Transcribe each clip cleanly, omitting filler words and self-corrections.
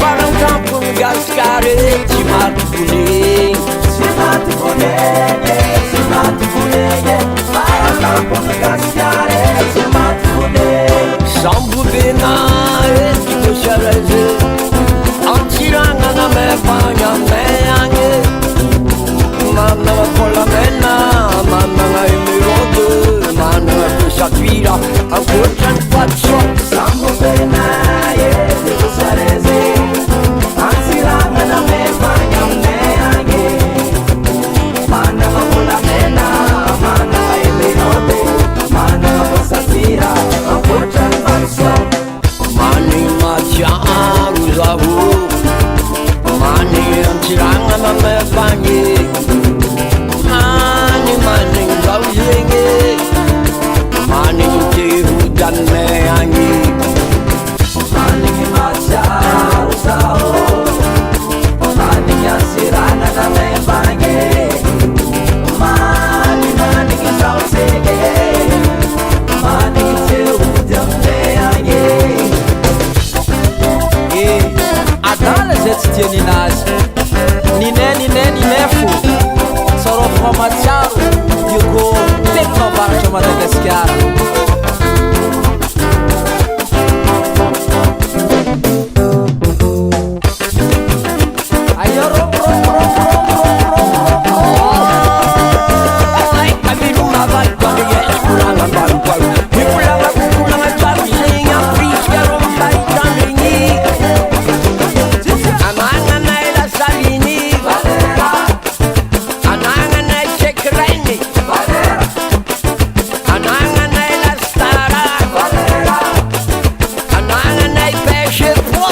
Farang kampung Gaskare Cimatu kuning Cimatu kuning Farang kampung Gaskare Cimatu kuning Sambu bena Etiku syareze Antiranga na me panya me ange Mana pola mena Mana ngai mirote Mana kusatwira Angkutan patso Sambu bena Etiku syareze Antiranga na me panya me ange Mana pola mena Mana ngai mirote Mana kusatwira Angkutan patso Mani macaru zahu Mani antiranga na me panye Mani zahu zenge Mani tehu dan me angi Mani macaru zahu Mani antiranga na me panye Mani zahu zenge Mani tehu dan me angi Adala zay tsy tia ninazy Niné fo Sarao famatsiaro Ioko teko mavaratra Madagasikara Ayo rom Ay, kamilu mabay Kami yes, kulangan baru-baru Kulangan baru Sing ang prisya rombay Kamini Amangan ay lasalini Anangan ay sekreni Anangan ay lastara Anangan ay peshe po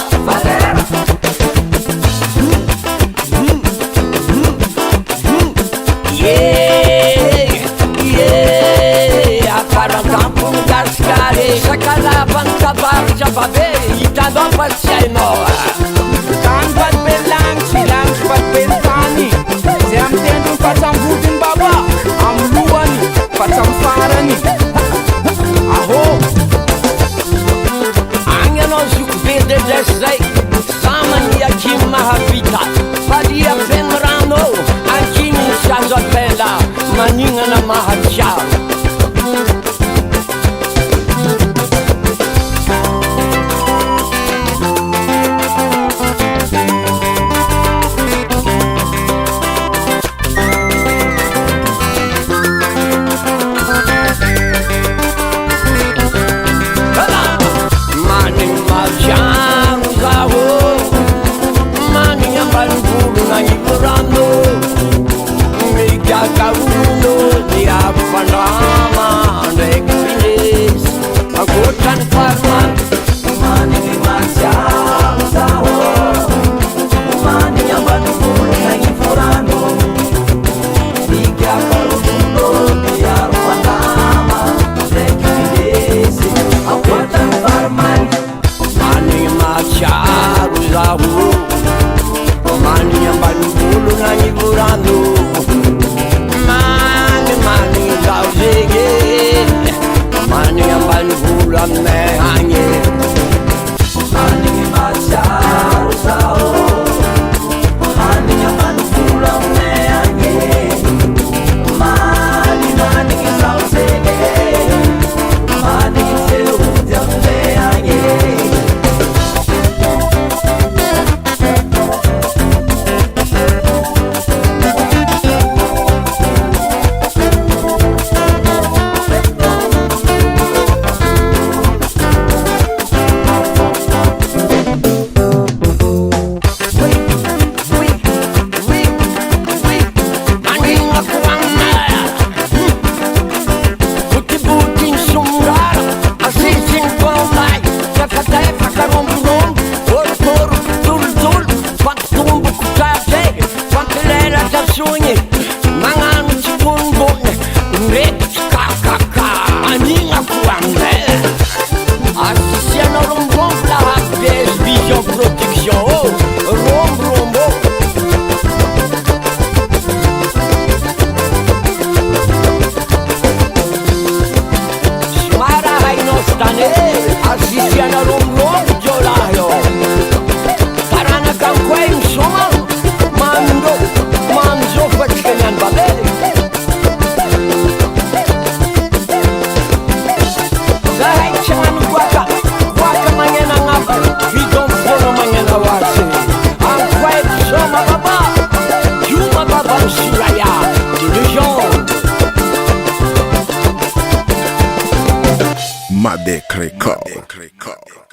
Para kampung Gaskare Sakalaban kabar jababe Itadong pasyay mo Tanpat belang silang pat beltani Zem tendung pacam budin baba Am luani pacam farani Aho Angin o sukbede desay Sama niya kim mahabita Padia penrano Anginin siya sa pela Maninga na mahadsya Maning masyang zaho Maning ang banburo na igurano May gagawuno Di ako panama Nagpinis Agutan farman Mani masyang zaho Mani ang banburo na ifurano Bigya kalundo Biyar panama Nagpinisi Agutan farman Maning masyang zaho Maning ang banburo na igurano Maning zaho sige Maning ang banburo na hangin Mani masyang zaho Mani ang banburo na hangin Mani zaho sige Mani tehu dan me hangin Maning ako ang Buti-buting sumrar Asisin ko may Kapatay pakarong-rong Oro-oro, tul-tul Pagtumbok kate Pagkalera sa sunyi Mga nusibun-bun Umit kakaka Maning ako ang Asisyan na rum-rum Lahat des vision protection Rum-rum-rum Marahay no stane Asisyan na rum-rum Jolayo Tanquay insomma Mando perché ne va bene. Dai c'hanno guaca mangiana ngapa Vidon fono mangiana wase Tanquay insomma baba Juma baba usiraya Division Madek Record.